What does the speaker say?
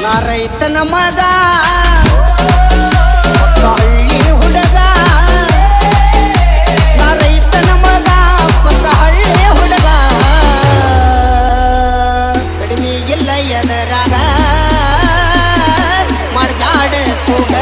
ನಾ ರೈತನ ಮಗ ಹಳ್ಳಿ ಹುಡುಗ ನಾ ರೈತನ ಮಗ ಪಕ್ಕ ಹಳ್ಳಿ ಹುಡುಗ ಕಡಿಮೆ ಇಲ್ಲ ಎದರಾಗ ಮಾಡಬ್ಯಾಡ ಸುಗ